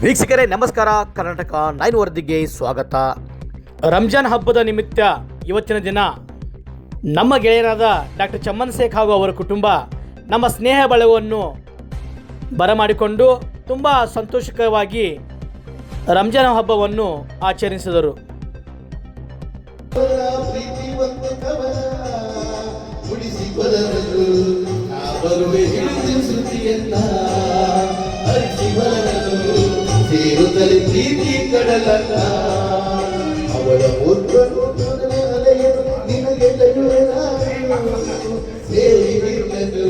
ವೀಕ್ಷಕರೇ ನಮಸ್ಕಾರ. ಕರ್ನಾಟಕ 9 ವರದಿಗೆ ಸ್ವಾಗತ. ರಂಜಾನ್ ಹಬ್ಬದ ನಿಮಿತ್ತ ಇವತ್ತಿನ ದಿನ ನಮ್ಮ ಗೆಳೆಯರಾದ ಡಾಕ್ಟರ್ ಚಮ್ಮನ್ ಶೇಖ್ ಹಾಗೂ ಅವರ ಕುಟುಂಬ ನಮ್ಮ ಸ್ನೇಹ ಬಳಗವನ್ನು ಬರಮಾಡಿಕೊಂಡು ತುಂಬ ಸಂತೋಷಕರವಾಗಿ ರಂಜಾನ್ ಹಬ್ಬವನ್ನು ಆಚರಿಸಿದರು. ಸೇರುತ್ತಲೇ ಪ್ರೀತಿ ಕಡಲಲ್ಲ ಅವಳ ಮೂರ್ಖನು ನಿನಗೆ ಸೇರಿಬಿಟ್ಟನು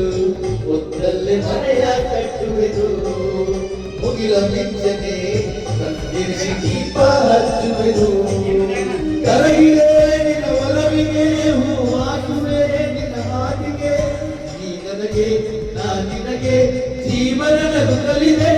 ಒತ್ತಲ್ಲೇ ಮನೆಯ ಕಟ್ಟುವೆನು ಮುಗಿಲ ಮಿಂಚನೆ ಕಣ್ಣಿರಿಸಿ ದೀಪ ಹಚ್ಚುವೆನು ಕರಗಿರೆ ನಿನ್ನ ಒಲವಿಗೆ ಹೂವಾಗುವೆ ನಿನ್ನ ಮಾತಿಗೆ ನೀ ನನಗೆ ನಾ ನಿನಗೆ ಜೀವನ ನಗುತ್ತಲಿದೆ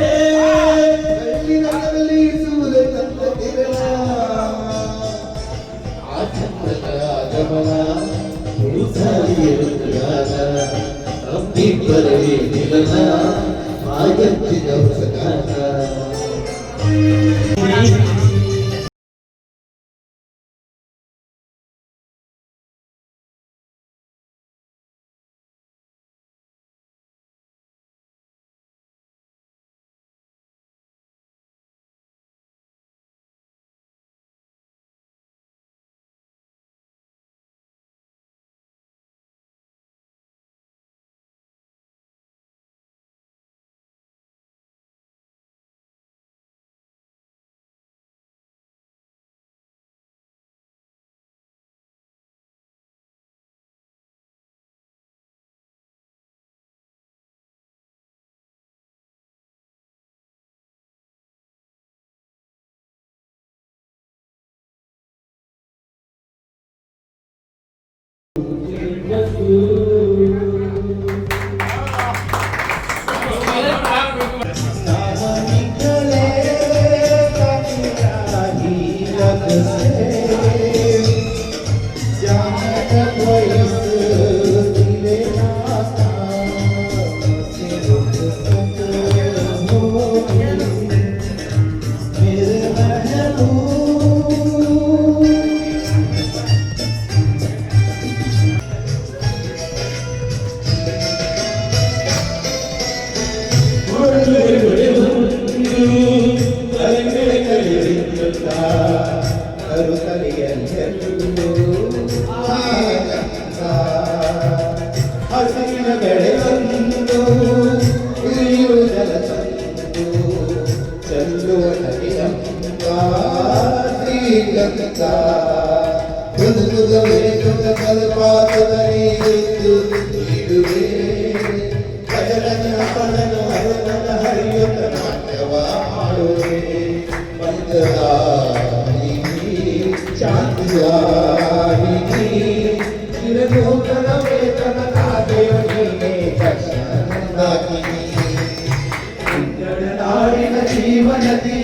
ಜೀವನದಿ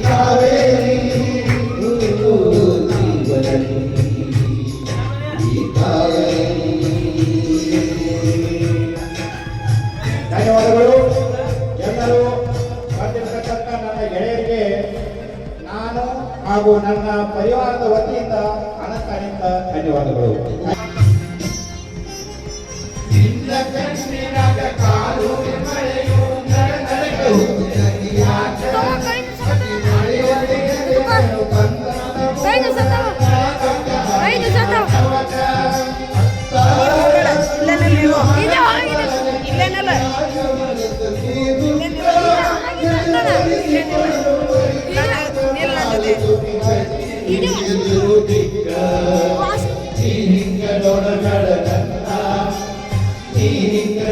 ಕಾವೇರಿ ಧನ್ಯವಾದಗಳು. ಎಲ್ಲರೂ ಬಂದಿರತಕ್ಕಂಥ ನನ್ನ ಗೆಳೆಯರಿಗೆ ನಾನು ಹಾಗೂ ನನ್ನ ಪರಿವಾರದ ವತಿಯಿಂದ ಅನಂತ ಧನ್ಯವಾದಗಳು.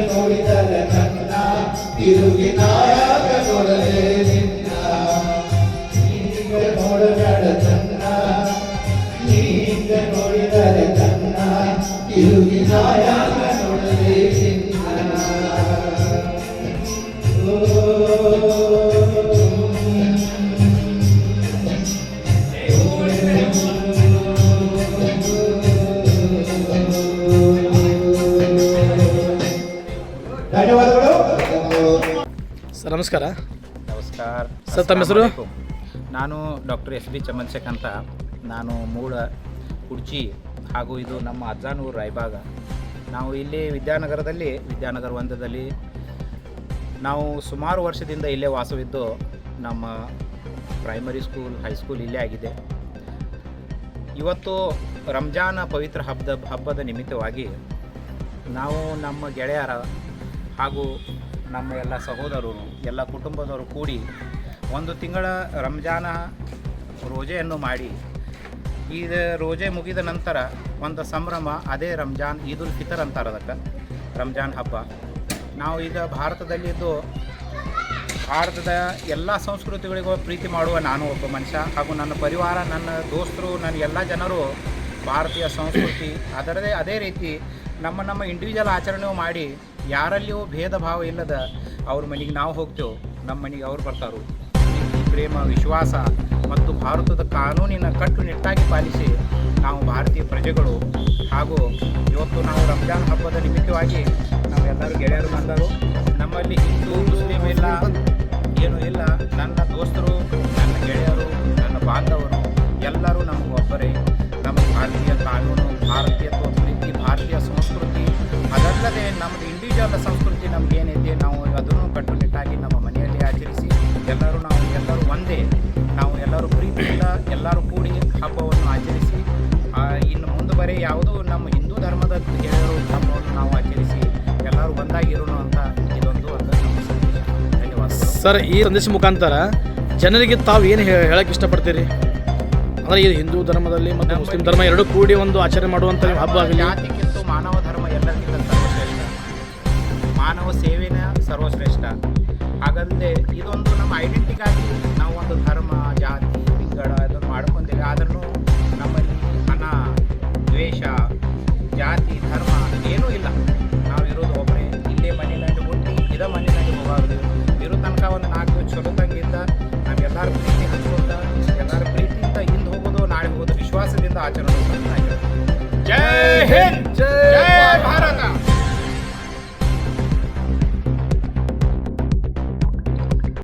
ನೋಡಿದರೆ ನನ್ನ ತಿರುಗಿ ನಾಯಕ ನೋಡಲೇ ನಿನ್ನ ನೋಡಬೇಡ ನನ್ನ ನೀಗ ನೋಡಿದರೆ ನನ್ನ ತಿರುಗಿ ನಾಯಕ ನೋಡಲೇ ನಿನ್ನ ಸರ್ ನಮಸ್ಕಾರ. ಸರ್ ತಮ್ಮ ಹೆಸರು? ನಾನು doctor S B Chaman Shaikh ಅಂತ. ನಾನು ಮೂಲ ಕುಡ್ಚಿ ಹಾಗೂ ಇದು ನಮ್ಮ ಅಜ್ಜಾನೂರು ರಾಯಬಾಗ. ನಾವು ಇಲ್ಲಿ ವಿದ್ಯಾನಗರ ಒಂದದಲ್ಲಿ ನಾವು ಸುಮಾರು ವರ್ಷದಿಂದ ಇಲ್ಲೇ ವಾಸವಿದ್ದು ನಮ್ಮ ಪ್ರೈಮರಿ ಸ್ಕೂಲ್ ಹೈಸ್ಕೂಲ್ ಇಲ್ಲೇ ಆಗಿದೆ. ಇವತ್ತು ರಂಜಾನ ಪವಿತ್ರ ಹಬ್ಬದ ನಿಮಿತ್ತವಾಗಿ ನಾವು ನಮ್ಮ ಗೆಳೆಯರ ಹಾಗೂ ನಮ್ಮ ಎಲ್ಲ ಸಹೋದರರು ಎಲ್ಲ ಕುಟುಂಬದವರು ಕೂಡಿ ಒಂದು ತಿಂಗಳ ರಂಜಾನ ರೋಜೆಯನ್ನು ಮಾಡಿ, ಈ ರೋಜೆ ಮುಗಿದ ನಂತರ ಒಂದು ಸಂಭ್ರಮ, ಅದೇ ರಂಜಾನ್ ಈದ್ ಉಲ್ ಫಿತರ್ ಅಂತಾರೆ ಅದಕ್ಕೆ, ರಂಜಾನ್ ಹಬ್ಬ. ನಾವು ಈಗ ಭಾರತದಲ್ಲಿದ್ದು ಭಾರತದ ಎಲ್ಲ ಸಂಸ್ಕೃತಿಗಳಿಗೂ ಪ್ರೀತಿ ಮಾಡುವ ನಾನು ಒಬ್ಬ ಮನುಷ್ಯ ಹಾಗೂ ನನ್ನ ಪರಿವಾರ, ನನ್ನ ದೋಸ್ತರು, ನನ್ನ ಎಲ್ಲ ಜನರು ಭಾರತೀಯ ಸಂಸ್ಕೃತಿ ಅದರದೇ ಅದೇ ರೀತಿ ನಮ್ಮ ಇಂಡಿವಿಜುವಲ್ ಆಚರಣೆ ಮಾಡಿ ಯಾರಲ್ಲಿಯೂ ಭೇದ ಭಾವ ಇಲ್ಲದ ಅವ್ರ ಮನೆಗೆ ನಾವು ಹೋಗ್ತೇವೆ, ನಮ್ಮ ಮನೆಗೆ ಅವ್ರು ಬರ್ತಾರೋ. ಪ್ರೀತಿ, ಪ್ರೇಮ, ವಿಶ್ವಾಸ ಮತ್ತು ಭಾರತದ ಕಾನೂನಿನ ಕಟ್ಟುನಿಟ್ಟಾಗಿ ಪಾಲಿಸಿ ನಾವು ಭಾರತೀಯ ಪ್ರಜೆಗಳು. ಹಾಗೂ ಇವತ್ತು ನಾವು ರಂಜಾನ್ ಹಬ್ಬದ ನಿಮಿತ್ತವಾಗಿ ನಾವೆಲ್ಲರೂ ಗೆಳೆಯರು ಬಂದರು. ನಮ್ಮಲ್ಲಿ ಹಿಂದೂ ಮುಸ್ಲಿಂ ಇಲ್ಲ, ಏನೂ ಇಲ್ಲ. ನನ್ನ ದೋಸ್ತರು, ನನ್ನ ಗೆಳೆಯರು, ನನ್ನ ಬಾಂಧವರು ಎಲ್ಲರೂ ನಮಗೆ ಒಬ್ಬರೇ. ನಮ್ಮ ಭಾರತೀಯ ಕಾನೂನು, ಭಾರತೀಯತ್ವ, ಪ್ರೀತಿ, ಭಾರತೀಯ ಸಂಸ್ಕೃತಿ ಅದಲ್ಲದೆ ನಮ್ಮದು ಇಂಡಿವಿಜುವಲ್ ಸಂಸ್ಕೃತಿ ನಮಗೇನೈತೆ ನಾವು ಅದನ್ನು ಕಟ್ಟುನಿಟ್ಟಾಗಿ ನಮ್ಮ ಮನೆಯಲ್ಲಿ ಆಚರಿಸಿ ಎಲ್ಲರೂ ಒಂದೇ, ನಾವು ಎಲ್ಲರೂ ಪ್ರೀತಿಯಿಂದ ಎಲ್ಲರೂ ಕೂಡಿ ಹಬ್ಬವನ್ನು ಆಚರಿಸಿ ಇನ್ನು ಮುಂದೆ ಯಾವುದೂ ನಮ್ಮ ಹಿಂದೂ ಧರ್ಮದ ಗೆಳೆಯರು ಹಬ್ಬವನ್ನು ನಾವು ಆಚರಿಸಿ ಎಲ್ಲರೂ ಒಂದಾಗಿರೋಣ ಅಂತ ಇದೊಂದು ನಮ್ಮ ಸಂದೇಶ. ಧನ್ಯವಾದ ಸರ್. ಈ ಸಂದೇಶ ಮುಖಾಂತರ ಜನರಿಗೆ ತಾವು ಏನು ಹೇಳಕ್ಕೆ ಇಷ್ಟಪಡ್ತೀರಿ? ಅಂದರೆ ಇದು ಹಿಂದೂ ಧರ್ಮದಲ್ಲಿ ಮತ್ತು ಮುಸ್ಲಿಂ ಧರ್ಮ ಎರಡೂ ಕೂಡಿ ಒಂದು ಆಚರಣೆ ಮಾಡುವಂಥ ಹಬ್ಬ ಆಗಲಿ. ಜಾತಿಗಿಂತ ಮಾನವ ಧರ್ಮ ಎಲ್ಲರಿಗಿಂತ ಸರ್ವಶ್ರೇಷ್ಠ, ಮಾನವ ಸೇವೆನೇ ಸರ್ವಶ್ರೇಷ್ಠ. ಹಾಗಲ್ಲದೆ ಇದೊಂದು ನಮ್ಮ ಐಡೆಂಟಿಗಾಗಿ ನಾವು ಒಂದು ಧರ್ಮ, ಜಾತಿ, ಲಿಂಗಡ ಅದನ್ನು ಮಾಡ್ಕೊಂಡೇವೆ. ಆದ್ರೂ ನಮ್ಮಲ್ಲಿ ಹಣ, ದ್ವೇಷ, ಜಾತಿ, ಧರ್ಮ ಏನೂ ಇಲ್ಲ. ನಾವಿರೋದು ಒಬ್ಬರೇ. ಇಲ್ಲೇ ಮನೆಯಲ್ಲಿ ಹುಟ್ಟಿ ಇದೇ ಮನೆಯಲ್ಲಿ ಹೋಗಾದ್ರು ಇರೋ ತನಕ ಒಂದು 4 ಚಲೋ ತಂಗಿಂದ ನಾವೆಲ್ಲರೂ ಪ್ರೀತಿ ಹಂಚ್ಕೊಂಡ ಎಲ್ಲರ ಪ್ರೀತಿಯಿಂದ ಹಿಂದೆ ಹೋಗೋದು ನಾಳೆ ಹೋಗೋದು ವಿಶ್ವಾಸದಿಂದ ಆಚರಣೆ